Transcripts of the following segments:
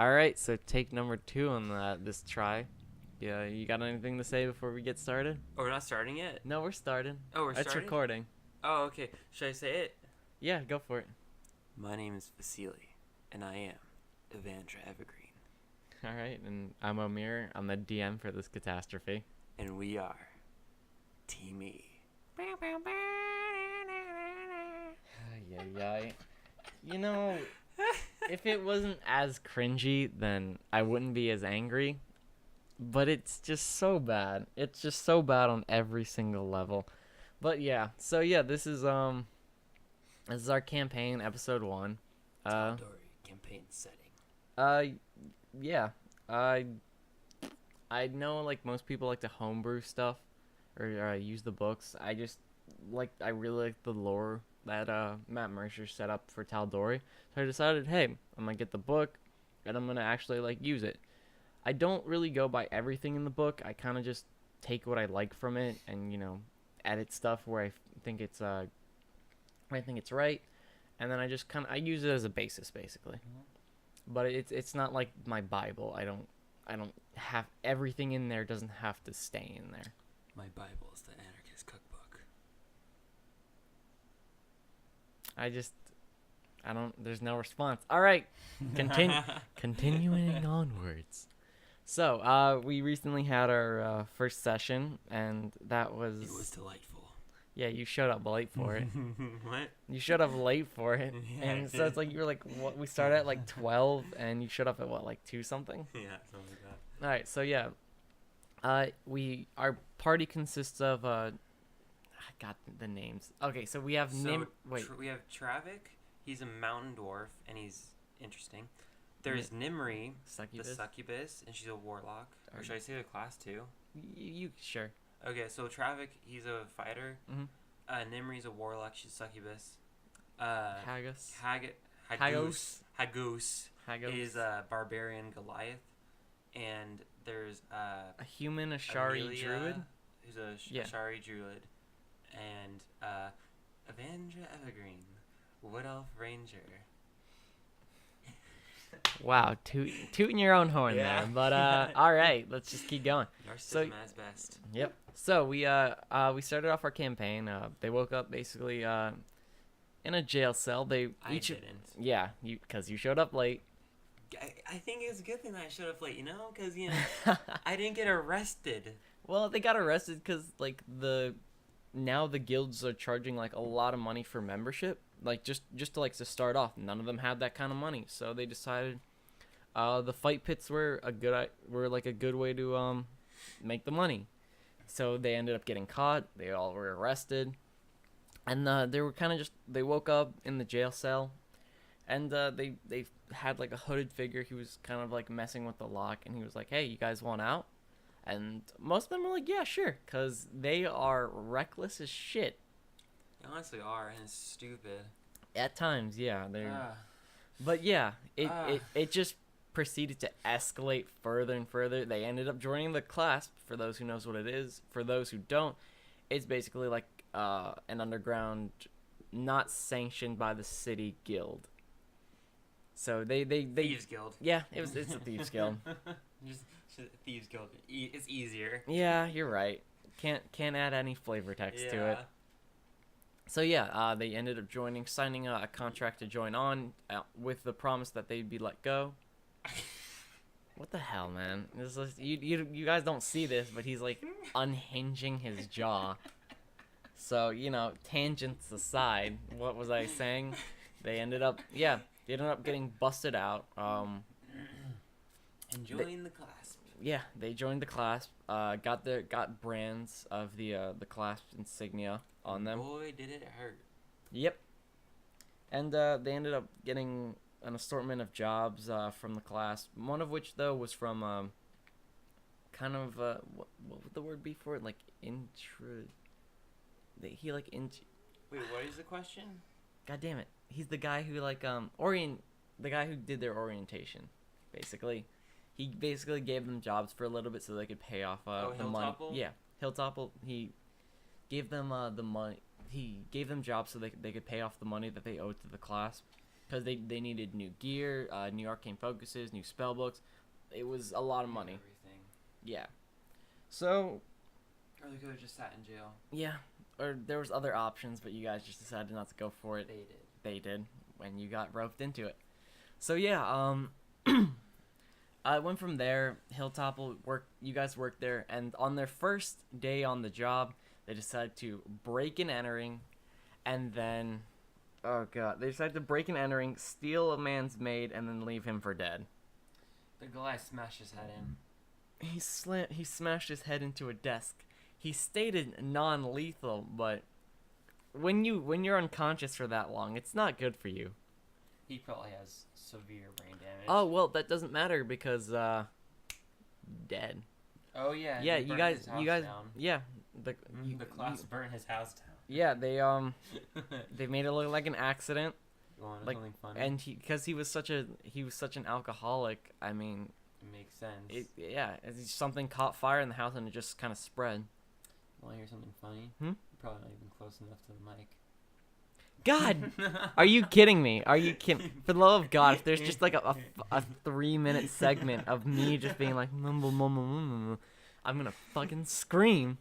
All right, so take number 2 on this try. Yeah, you got anything to say before we get started? Oh, we're not starting yet? No, we're starting. Oh, we're It's starting? recording. Oh, okay. Should I say it? Yeah, go for it. My name is Vasily, and I am Evandra Evergreen. All right, and I'm Amir. I'm the DM for this catastrophe. And we are Team E. Ay. You know, if it wasn't as cringy, then I wouldn't be as angry. But it's just so bad. It's just so bad on every single level. But yeah, so yeah, this is our campaign, episode 1. Tal'Dorei campaign setting. Uh, yeah. I know like most people like to homebrew stuff or use the books. I really like the lore that Matt Mercer set up for Tal'Dorei. So I decided, hey, I'm gonna get the book and I'm gonna actually like use it. I don't really go by everything in the book. I kind of just take what I like from it and edit stuff where I think it's right, and then I use it as a basis basically. But it's not like my Bible. I don't have everything in there. Doesn't have to stay in there. My Bible is the Anarchist Cookbook. I don't. There's no response. All right, continuing onwards. So we recently had our first session, and that was. It was delightful. Yeah, you showed up late for it. What? You showed up late for it, Yeah, and so it's like you were like, what? We started at like 12, and you showed up at what, like 2 something? Yeah, something like that. All right, so yeah, our party consists of I got the names. Okay, so we have we have Travik. He's a mountain dwarf, and he's interesting. There's Nimri, the succubus, and she's a warlock. Or should I say the class too? You sure? Okay, so Travik, he's a fighter. Mm-hmm. Nimri's a warlock. She's a succubus. Haggis. Hagoose is a barbarian Goliath. And there's a human Ashari Amelia, druid. Who's a Ashari druid. And Evandra Evergreen, Wood Elf Ranger. Wow, tooting your own horn there. But all right, let's just keep going. Narcissism as best. Yep. So we started off our campaign. They woke up basically in a jail cell. Didn't. Yeah, because you showed up late. I think it's a good thing that I showed up late, because I didn't get arrested. Well, they got arrested because like now the guilds are charging like a lot of money for membership. Like just to start off, none of them had that kind of money, so they decided the fight pits were a good way to make the money. So they ended up getting caught. They all were arrested, and they were they woke up in the jail cell, and they had like a hooded figure. He was kind of like messing with the lock, and he was like, "Hey, you guys want out?" And most of them were like, "Yeah, sure," because they are reckless as shit. They honestly are, and it's stupid. At times, yeah. But yeah, it just proceeded to escalate further and further. They ended up joining the Clasp, for those who knows what it is. For those who don't, it's basically like an underground, not sanctioned by the city guild. So they Thieves Guild. Yeah, it's a Thieves Guild. Just Thieves Guild. It's easier. Yeah, you're right. Can't add any flavor text to it. So yeah, they ended up signing a contract to join on with the promise that they'd be let go. What the hell, man? You guys don't see this, but he's like unhinging his jaw. So, tangents aside, what was I saying? They ended up getting busted out. And joined the Clasp. Yeah, they joined the Clasp. Got brands of the Clasp insignia on them. Boy, did it hurt. Yep. And they ended up getting an assortment of jobs from the Clasp. One of which though was from what would the word be for it? Like Wait, what is the question? God damn it! He's the guy who the guy who did their orientation, basically. He basically gave them jobs for a little bit so they could pay off the money. Yeah, Hilltopple. He gave them the money. He gave them jobs so they could pay off the money that they owed to the Clasp. because they needed new gear, new arcane focuses, new spell books. It was a lot of money. Everything. Yeah. So. Or they could have just sat in jail. Yeah. Or there was other options, but you guys just decided not to go for it. They did when you got roped into it. So yeah, I went from there. Hilltop you guys worked there, and on their first day on the job, they decided to break and entering, and then, oh god, they decided to break and entering, steal a man's maid, and then leave him for dead. The guy smashed his head in. He smashed his head into a desk. He stated non-lethal, but when you're unconscious for that long, it's not good for you. He probably has severe brain damage. Oh well, that doesn't matter because dead. Oh yeah. Yeah, you guys, down. yeah. The class burned his house down. Yeah, they made it look like an accident. You want like, something funny? and because he was such an alcoholic. I mean, it makes sense. Something caught fire in the house and it just kind of spread. Want to hear something funny? You're probably not even close enough to the mic. God, are you kidding me? Are you kidding? For the love of God, if there's just like a 3-minute segment of me just being like, mumble, mumble, mumble, I'm gonna fucking scream.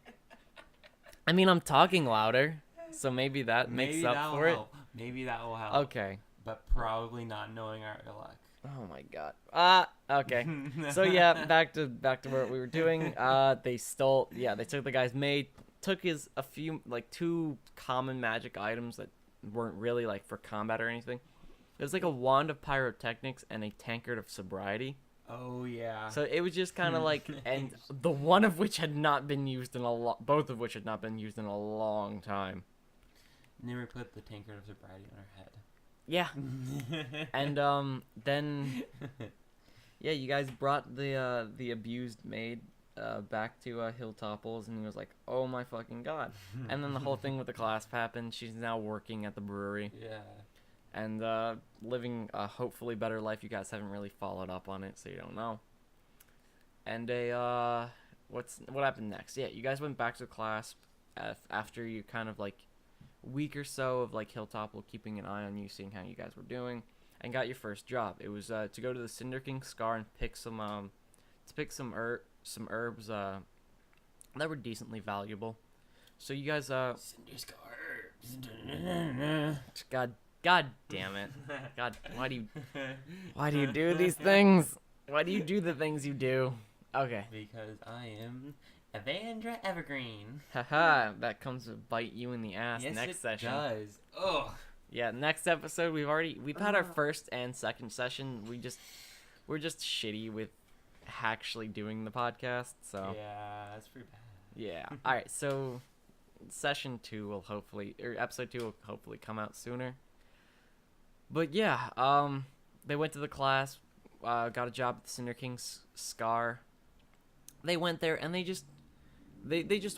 I mean, I'm talking louder, so maybe that makes up for it. Maybe that will help. Okay. But probably not knowing our luck. Oh my god. Okay. So yeah, back to what we were doing. They took the guy's maid, took a few, like, 2 common magic items that weren't really, like, for combat or anything. It was like a wand of pyrotechnics and a tankard of sobriety. Oh yeah. So it was just kind of like, and the one of which had not been used both of which had not been used in a long time. Never put the tankard of sobriety on her head. Yeah. And then yeah, you guys brought the abused maid back to Hilltopples, and he was like, "Oh my fucking god!" And then the whole thing with the clasp happened. She's now working at the brewery. Yeah. And living a hopefully better life. You guys haven't really followed up on it, so you don't know. And what happened next? Yeah, you guys went back to class after you kind of like week or so of like Hilltopple keeping an eye on you, seeing how you guys were doing, and got your first job. It was to go to the Cinder King Scar and pick some herbs that were decently valuable. So you guys Cinder Scar herbs. God damn it. God, why do you do these things? Why do you do the things you do? Okay. Because I am Evandra Evergreen. Haha, that comes to bite you in the ass next session. Yes, it does. Ugh. Yeah, next episode we've had our first and second session. We're just shitty with actually doing the podcast, so. Yeah, that's pretty bad. Yeah. All right, so episode 2 will hopefully come out sooner. But yeah, they went to the class, got a job at the Cinder King's Scar. They went there and they just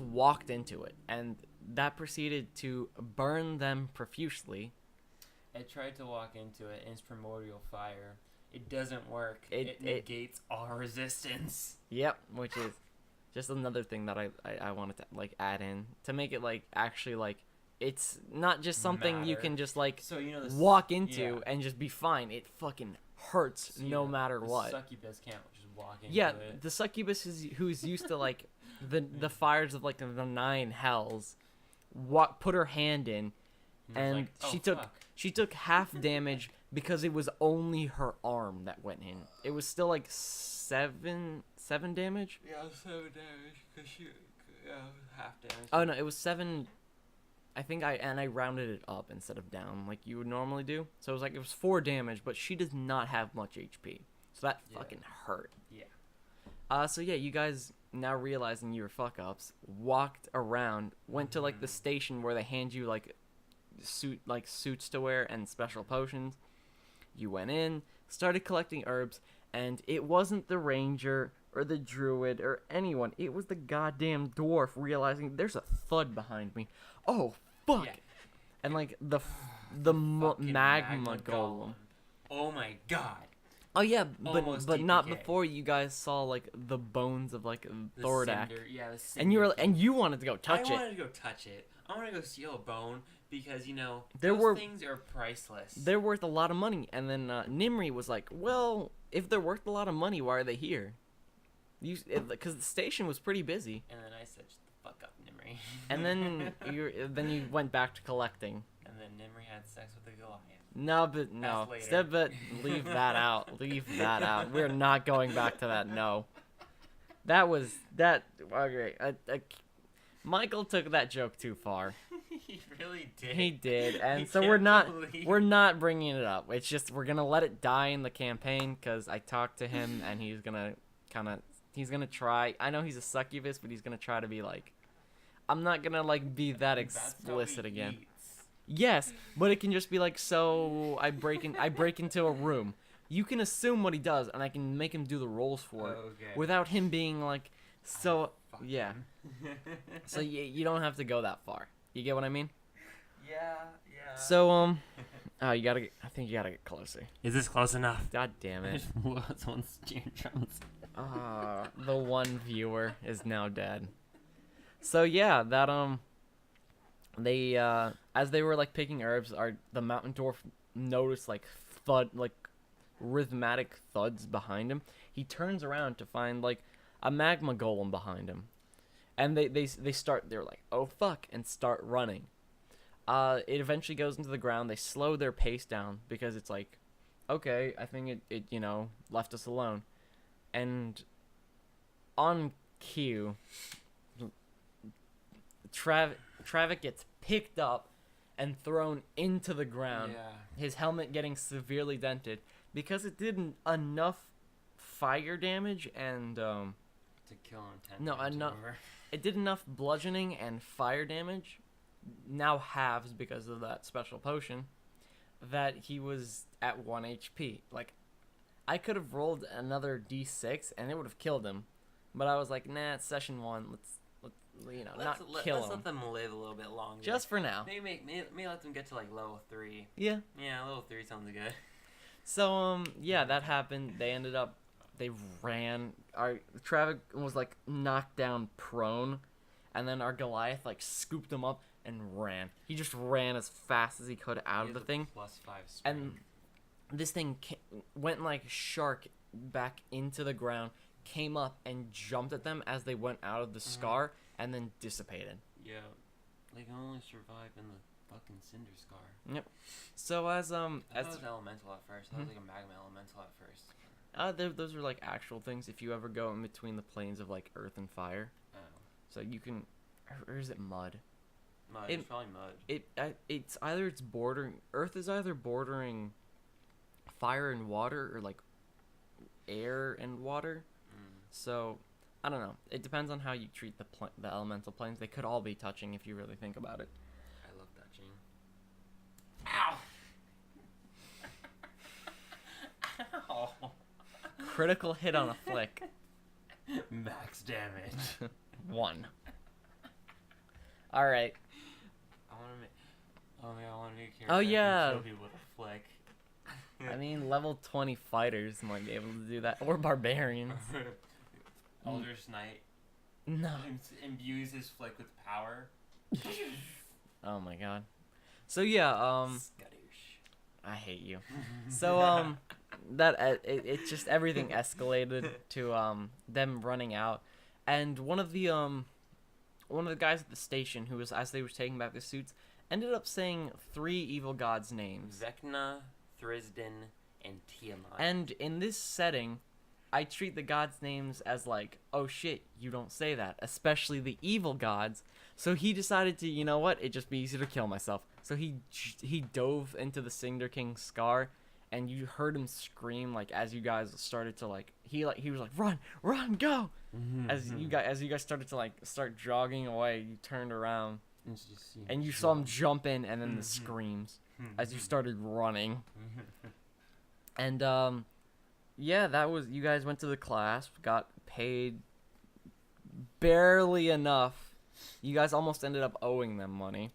walked into it, and that proceeded to burn them profusely. I tried to walk into it, and it's primordial fire. It doesn't work. It negates all resistance. Yep, which is just another thing that I wanted to like add in to make it like actually like it's not just something you can just like walk into and just be fine. It fucking hurts no matter what. The succubus can't just walk into it. The succubus who's used to like the fires of like the 9 hells, put her hand in, and she took half damage because it was only her arm that went in. It was still like 7 damage. Yeah, 7 damage because she half damage. Oh no, it was 7. I think I rounded it up instead of down like you would normally do. So it was 4 damage, but she does not have much HP. So that fucking hurt. Yeah. So yeah, you guys, now realizing you were fuck ups, walked around, went to like the station where they hand you like suits to wear and special potions. You went in, started collecting herbs, and it wasn't the ranger or the druid or anyone. It was the goddamn dwarf realizing there's a thud behind me. Oh fuck! Yeah. And like the magma golem. Oh my god. Oh yeah, but not before you guys saw like the bones of like Thordak. Yeah, and you wanted to go touch it. I wanted to go touch it. I want to go steal a bone, because There those were things are priceless. they're worth a lot of money. And then Nimri was like, well, if they're worth a lot of money, why are they here? Because the station was pretty busy. And then I said, "Shut the fuck up, Nimri." And then you went back to collecting. And then Nimri had sex with a Goliath. No, but leave that out. Leave that out. We're not going back to that. No, that was that. Okay, Michael took that joke too far. He really did. He did, and I so can't we're not bringing it up. It's just we're gonna let it die in the campaign because I talked to him and he's gonna try. I know he's a succubus, but he's gonna try to be like, I'm not gonna like be that explicit again. Eats. Yes, but it can just be like, so I break into a room. You can assume what he does, and I can make him do the rolls for it without him being like, so yeah. So you don't have to go that far. You get what I mean? Yeah. So oh, I think you gotta get closer. Is this close enough? God damn it. Someone's eardrums. The one viewer is now dead. So yeah, that they as they were like picking herbs, the mountain dwarf noticed like rhythmic thuds behind him. He turns around to find like a magma golem behind him, and they're like, oh fuck, and start running. It eventually goes into the ground. They slow their pace down because it's like, okay, I think it left us alone, and on cue, Travick gets picked up and thrown into the ground. Yeah. His helmet getting severely dented because it did enough fire damage and to kill him. enough. It did enough bludgeoning and fire damage, now halves because of that special potion, that he was at 1 HP. Like, I could have rolled another D6 and it would have killed him, but I was like, nah, it's session 1. Let's kill him. Let's let them live a little bit longer. Just for now. Maybe let them get to like level 3. Yeah. Yeah, level 3 sounds good. So yeah, that happened. They ran. Travick was like knocked down prone, and then our Goliath like scooped him up and ran. He just ran as fast as he could out of the thing. +5 sprint. And this thing went like shark back into the ground, came up and jumped at them as they went out of the scar, and then dissipated. Yeah, they can only survive in the fucking cinder scar. Yep. So I thought it was elemental at first. I thought it was like a magma elemental at first. Those are like actual things. If you ever go in between the planes of like earth and fire, so you can, or is it mud? Mud. It's probably mud. It's either bordering. Earth is either bordering fire and water, or like air and water. So I don't know. It depends on how you treat the elemental planes. They could all be touching if you really think about it. I love touching. Ow! Ow! Critical hit on a flick. Max damage. 1. All right. I want to make a character. Oh yeah. Kill people with a flick. I mean, level 20 fighters might be able to do that, or barbarians. Eldritch Knight. No. Imbues his flick with power. Oh my god. So yeah, Skadoosh. I hate you. So it's just everything escalated to them running out, and one of the guys at the station who was, as they were taking back the suits, ended up saying 3 evil gods' names. Vecna, Thrisden, and Tiamat. And in this setting, I treat the gods' names as like, oh shit, you don't say that, especially the evil gods. So he decided to, you know what, it'd just be easier to kill myself. So he dove into the Cinder King's scar, and you heard him scream like as you guys started to like he was like run go. As you guys started to like start jogging away, you turned around and you saw him jump in, and then the screams as you started running. And yeah, that was, you guys went to the clasp, got paid barely enough. You guys almost ended up owing them money,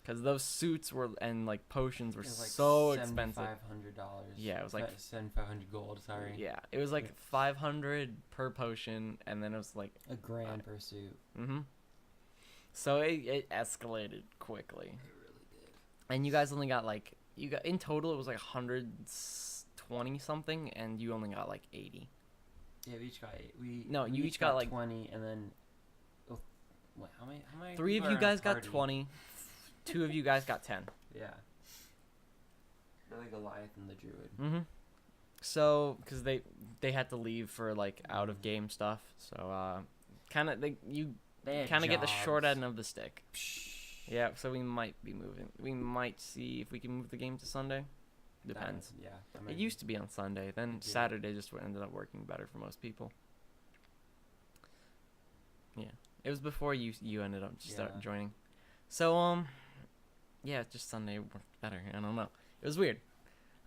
because those suits were and like potions were like so expensive. $7,500. Yeah, it was like 7,500 gold. Sorry. Yeah, it was like 500 per potion, and then it was like $1,000 per suit. So it escalated quickly. It really did. And you guys only got like in total it was like 120 something, and you only got like 80. Yeah, we each got 8. You each got like 20, and then wait, how many? 3 of you guys got 20. 2 of you guys got 10. Yeah. Really Goliath and the Druid. Mm-hmm. So, because they had to leave for like out of game stuff, so kind of get the short end of the stick. Yeah, so we might be moving. We might see if we can move the game to Sunday. Depends. It used to be on Sunday. Then Saturday just ended up working better for most people. Yeah, it was before you ended up joining. So yeah, just Sunday worked better. I don't know. It was weird.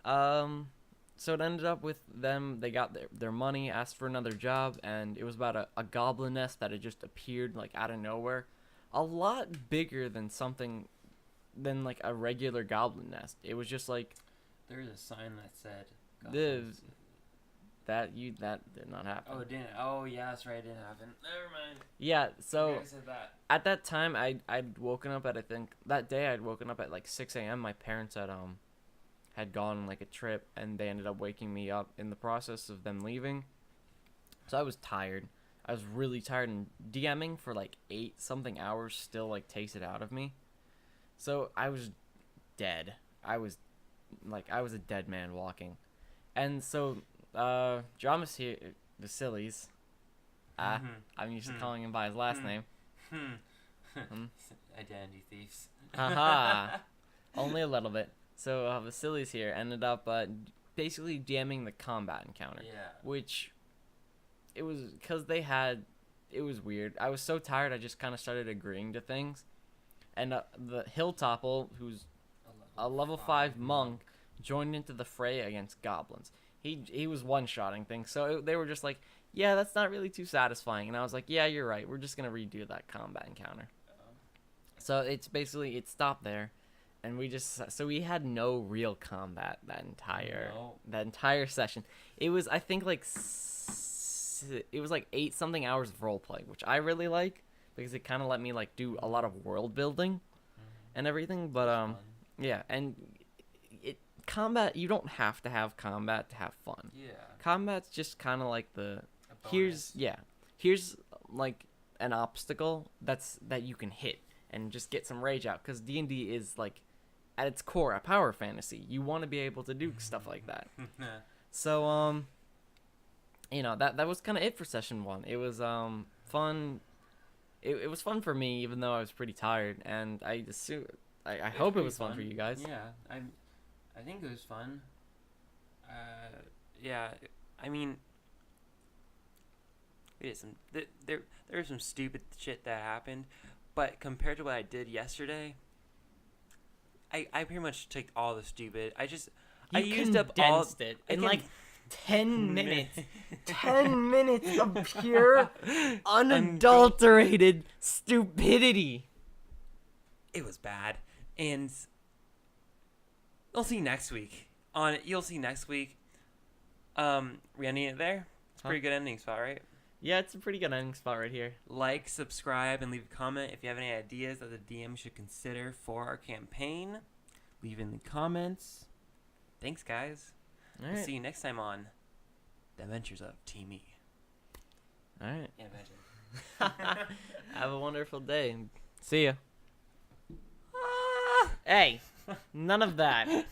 So it ended up with them. They got their money, asked for another job, and it was about a goblin nest that had just appeared like out of nowhere, a lot bigger than like a regular goblin nest. It was just like there's a sign that said that did not happen. Oh, it didn't. Oh, yeah, that's right. It didn't happen. Never mind. Yeah, so Said that. At that time, I'd woken up at, I think that day I'd woken up at like 6 a.m. My parents had gone on like a trip, and they ended up waking me up in the process of them leaving. So I was tired. I was really tired, and DMing for like 8 something hours still like takes it out of me. So I was dead. I was a dead man walking. And so Dramas here, Vasilis. I'm used to calling him by his last name. Identity thieves. Haha. Only a little bit. So Vasilis here ended up basically DMing the combat encounter. Yeah. Which it was because it was weird. I was so tired I just kind of started agreeing to things. And the Hilltopple, who's a level 5 monk, joined into the fray against goblins. He was one-shotting things, so they were just like, yeah, that's not really too satisfying. And I was like, yeah, you're right. We're just going to redo that combat encounter. So it's basically, it stopped there. And we had no real combat that entire session. It was, I think, like 8 something hours of roleplay, which I really like because it kind of let me like do a lot of world building and everything. But yeah, and combat, you don't have to have combat to have fun. Yeah. Combat's just kind of like here's like an obstacle that you can hit and just get some rage out, because D&D is like at its core a power fantasy. You want to be able to do stuff like that. So that was kind of it for session 1. It was fun. It was fun for me, even though I was pretty tired, and I hope it was fun for you guys. Yeah, I think it was fun. Yeah, I mean, there's some stupid shit that happened, but compared to what I did yesterday, I pretty much took all the stupid. I used up all it in like 10 minutes. 10 minutes of pure, unadulterated stupidity. It was bad, and you'll see next week. We ending it there. It's a pretty good ending spot, right? Yeah, it's a pretty good ending spot right here. Like, subscribe, and leave a comment if you have any ideas that the DM should consider for our campaign. Leave in the comments. Thanks, guys. All We'll right. see you next time on The Adventures of Team E. All right. Yeah, imagine. Have a wonderful day. See ya. Hey, none of that.